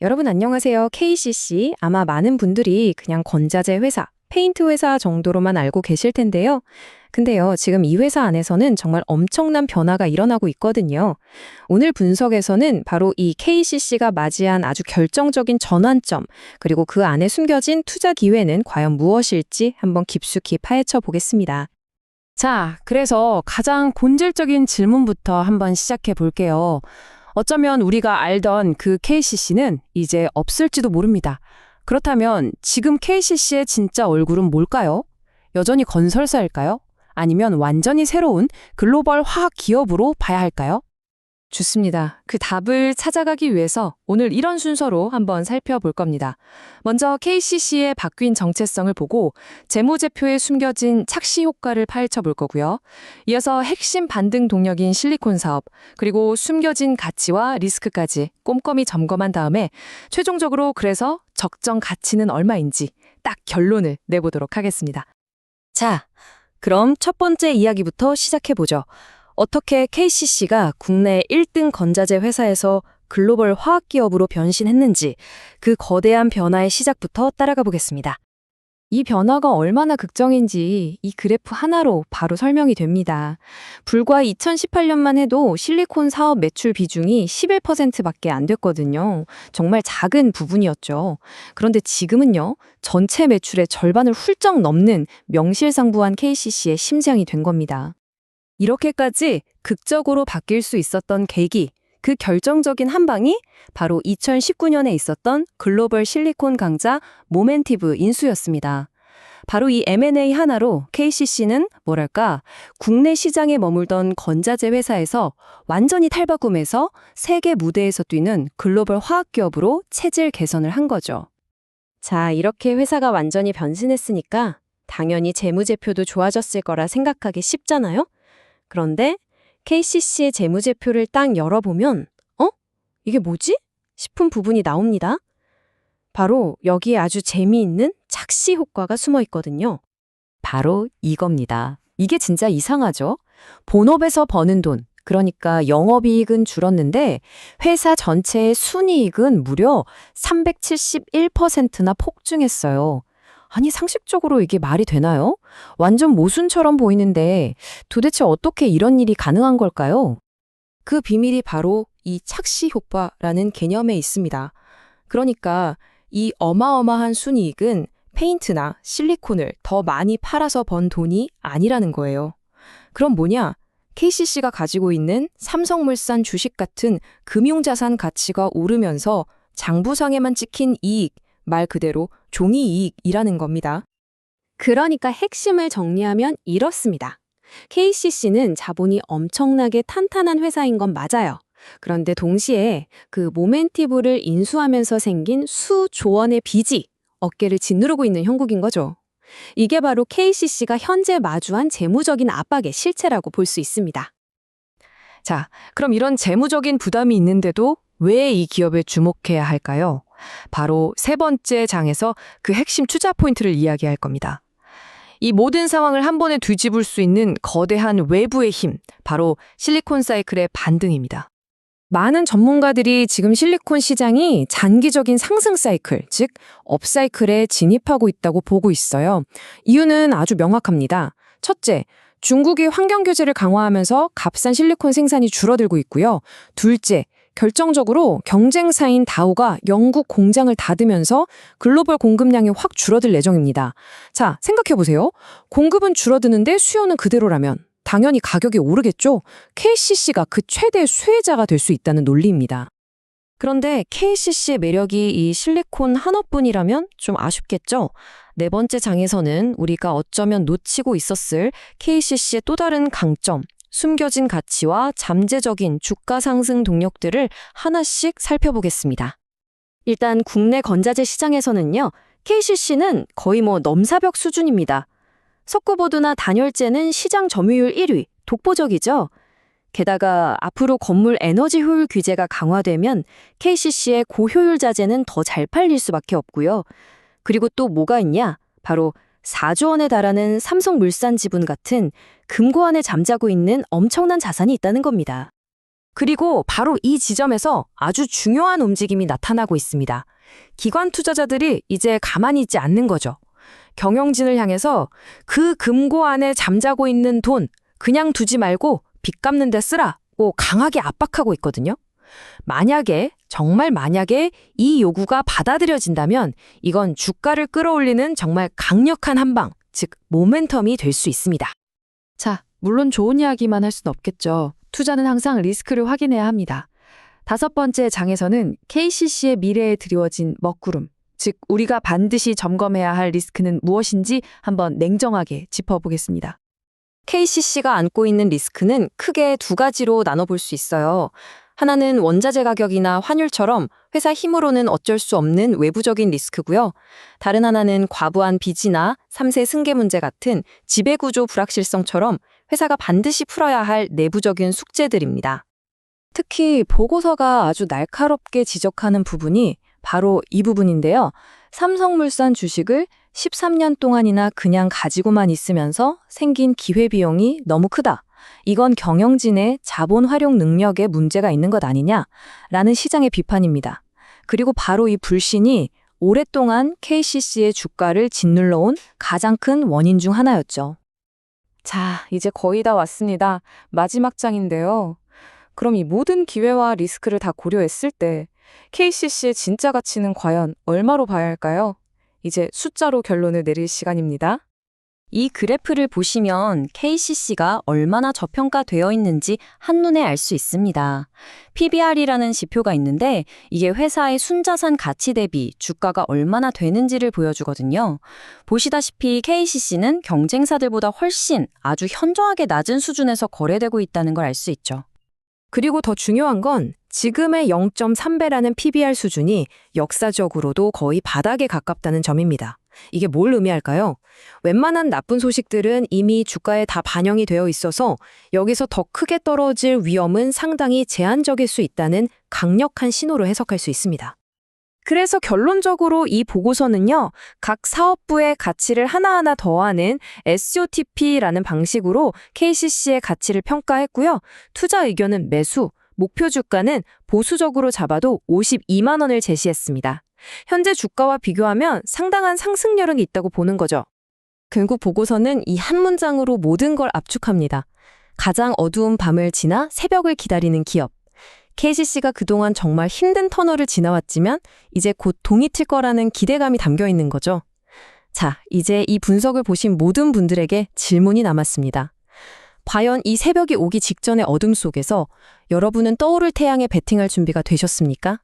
여러분 안녕하세요. KCC. 아마 많은 분들이 그냥 건자재 회사, 페인트 회사 정도로만 알고 계실 텐데요. 근데요, 지금 이 회사 안에서는 정말 엄청난 변화가 일어나고 있거든요. 오늘 분석에서는 바로 이 KCC가 맞이한 아주 결정적인 전환점, 그리고 그 안에 숨겨진 투자 기회는 과연 무엇일지 한번 깊숙이 파헤쳐 보겠습니다. 자, 그래서 가장 본질적인 질문부터 한번 시작해 볼게요. 어쩌면 우리가 알던 그 KCC는 이제 없을지도 모릅니다. 그렇다면 지금 KCC의 진짜 얼굴은 뭘까요? 여전히 건설사일까요? 아니면 완전히 새로운 글로벌 화학 기업으로 봐야 할까요? 좋습니다. 그 답을 찾아가기 위해서 오늘 이런 순서로 한번 살펴볼 겁니다. 먼저 KCC의 바뀐 정체성을 보고 재무제표에 숨겨진 착시 효과를 파헤쳐 볼 거고요. 이어서 핵심 반등 동력인 실리콘 사업, 그리고 숨겨진 가치와 리스크까지 꼼꼼히 점검한 다음에 최종적으로 그래서 적정 가치는 얼마인지 딱 결론을 내보도록 하겠습니다. 자, 그럼 첫 번째 이야기부터 시작해 보죠. 어떻게 KCC가 국내 1등 건자재 회사에서 글로벌 화학기업으로 변신했는지 그 거대한 변화의 시작부터 따라가 보겠습니다. 이 변화가 얼마나 극적인지 이 그래프 하나로 바로 설명이 됩니다. 불과 2018년만 해도 실리콘 사업 매출 비중이 11%밖에 안 됐거든요. 정말 작은 부분이었죠. 그런데 지금은요, 전체 매출의 절반을 훌쩍 넘는 명실상부한 KCC의 심장이 된 겁니다. 이렇게까지 극적으로 바뀔 수 있었던 계기, 그 결정적인 한 방이 바로 2019년에 있었던 글로벌 실리콘 강자 모멘티브 인수였습니다. 바로 이 M&A 하나로 KCC는 국내 시장에 머물던 건자재 회사에서 완전히 탈바꿈해서 세계 무대에서 뛰는 글로벌 화학기업으로 체질 개선을 한 거죠. 자, 이렇게 회사가 완전히 변신했으니까 당연히 재무제표도 좋아졌을 거라 생각하기 쉽잖아요? 그런데 KCC의 재무제표를 딱 열어보면 이게 뭐지? 싶은 부분이 나옵니다. 바로 여기에 아주 재미있는 착시 효과가 숨어 있거든요. 바로 이겁니다. 이게 진짜 이상하죠? 본업에서 버는 돈, 그러니까 영업이익은 줄었는데 회사 전체의 순이익은 무려 371%나 폭증했어요. 아니, 상식적으로 이게 말이 되나요? 완전 모순처럼 보이는데 도대체 어떻게 이런 일이 가능한 걸까요? 그 비밀이 바로 이 착시 효과라는 개념에 있습니다. 그러니까 이 어마어마한 순이익은 페인트나 실리콘을 더 많이 팔아서 번 돈이 아니라는 거예요. 그럼 뭐냐? KCC가 가지고 있는 삼성물산 주식 같은 금융자산 가치가 오르면서 장부상에만 찍힌 이익, 말 그대로 종이이익이라는 겁니다. 그러니까 핵심을 정리하면 이렇습니다. KCC는 자본이 엄청나게 탄탄한 회사인 건 맞아요. 그런데 동시에 그 모멘티브를 인수하면서 생긴 수조 원의 빚이 어깨를 짓누르고 있는 형국인 거죠. 이게 바로 KCC가 현재 마주한 재무적인 압박의 실체라고 볼 수 있습니다. 자, 그럼 이런 재무적인 부담이 있는데도 왜 이 기업에 주목해야 할까요? 바로 세 번째 장에서 그 핵심 투자 포인트를 이야기할 겁니다. 이 모든 상황을 한 번에 뒤집을 수 있는 거대한 외부의 힘, 바로 실리콘 사이클의 반등입니다. 많은 전문가들이 지금 실리콘 시장이 장기적인 상승 사이클, 즉 업사이클에 진입하고 있다고 보고 있어요. 이유는 아주 명확합니다. 첫째, 중국이 환경 규제를 강화하면서 값싼 실리콘 생산이 줄어들고 있고요. 둘째, 결정적으로 경쟁사인 다우가 영국 공장을 닫으면서 글로벌 공급량이 확 줄어들 예정입니다. 자, 생각해보세요. 공급은 줄어드는데 수요는 그대로라면 당연히 가격이 오르겠죠? KCC가 그 최대 수혜자가 될 수 있다는 논리입니다. 그런데 KCC의 매력이 이 실리콘 하나뿐이라면 좀 아쉽겠죠? 네 번째 장에서는 우리가 어쩌면 놓치고 있었을 KCC의 또 다른 강점, 숨겨진 가치와 잠재적인 주가 상승 동력들을 하나씩 살펴보겠습니다. 일단 국내 건자재 시장에서는요, KCC는 거의 넘사벽 수준입니다. 석고보드나 단열재는 시장 점유율 1위, 독보적이죠. 게다가 앞으로 건물 에너지 효율 규제가 강화되면 KCC의 고효율 자재는 더 잘 팔릴 수밖에 없고요. 그리고 또 뭐가 있냐? 바로 4조 원에 달하는 삼성물산 지분 같은 금고 안에 잠자고 있는 엄청난 자산이 있다는 겁니다. 그리고 바로 이 지점에서 아주 중요한 움직임이 나타나고 있습니다. 기관 투자자들이 이제 가만히 있지 않는 거죠. 경영진을 향해서 그 금고 안에 잠자고 있는 돈 그냥 두지 말고 빚 갚는 데 쓰라고 강하게 압박하고 있거든요. 만약에, 정말 만약에 이 요구가 받아들여진다면 이건 주가를 끌어올리는 정말 강력한 한방, 즉 모멘텀이 될 수 있습니다. 자, 물론 좋은 이야기만 할 순 없겠죠. 투자는 항상 리스크를 확인해야 합니다. 5번째 장에서는 KCC의 미래에 드리워진 먹구름, 즉 우리가 반드시 점검해야 할 리스크는 무엇인지 한번 냉정하게 짚어보겠습니다. KCC가 안고 있는 리스크는 크게 두 가지로 나눠볼 수 있어요. 하나는 원자재 가격이나 환율처럼 회사 힘으로는 어쩔 수 없는 외부적인 리스크고요. 다른 하나는 과부한 빚이나 3세 승계 문제 같은 지배구조 불확실성처럼 회사가 반드시 풀어야 할 내부적인 숙제들입니다. 특히 보고서가 아주 날카롭게 지적하는 부분이 바로 이 부분인데요. 삼성물산 주식을 13년 동안이나 그냥 가지고만 있으면서 생긴 기회비용이 너무 크다. 이건 경영진의 자본 활용 능력에 문제가 있는 것 아니냐라는 시장의 비판입니다. 그리고 바로 이 불신이 오랫동안 KCC의 주가를 짓눌러온 가장 큰 원인 중 하나였죠. 자, 이제 거의 다 왔습니다. 마지막 장인데요. 그럼 이 모든 기회와 리스크를 다 고려했을 때 KCC의 진짜 가치는 과연 얼마로 봐야 할까요? 이제 숫자로 결론을 내릴 시간입니다. 이 그래프를 보시면 KCC가 얼마나 저평가되어 있는지 한눈에 알 수 있습니다. PBR이라는 지표가 있는데 이게 회사의 순자산 가치 대비 주가가 얼마나 되는지를 보여주거든요. 보시다시피 KCC는 경쟁사들보다 훨씬 아주 현저하게 낮은 수준에서 거래되고 있다는 걸 알 수 있죠. 그리고 더 중요한 건 지금의 0.3배라는 PBR 수준이 역사적으로도 거의 바닥에 가깝다는 점입니다. 이게 뭘 의미할까요? 웬만한 나쁜 소식들은 이미 주가에 다 반영이 되어 있어서 여기서 더 크게 떨어질 위험은 상당히 제한적일 수 있다는 강력한 신호로 해석할 수 있습니다. 그래서 결론적으로 이 보고서는요, 각 사업부의 가치를 하나하나 더하는 SOTP라는 방식으로 KCC의 가치를 평가했고요. 투자 의견은 매수, 목표 주가는 보수적으로 잡아도 52만 원을 제시했습니다. 현재 주가와 비교하면 상당한 상승력이 있다고 보는 거죠. 결국 보고서는 이 한 문장으로 모든 걸 압축합니다. 가장 어두운 밤을 지나 새벽을 기다리는 기업. KCC가 그동안 정말 힘든 터널을 지나왔지만 이제 곧 동이 틀 거라는 기대감이 담겨 있는 거죠. 자, 이제 이 분석을 보신 모든 분들에게 질문이 남았습니다. 과연 이 새벽이 오기 직전의 어둠 속에서 여러분은 떠오를 태양에 베팅할 준비가 되셨습니까?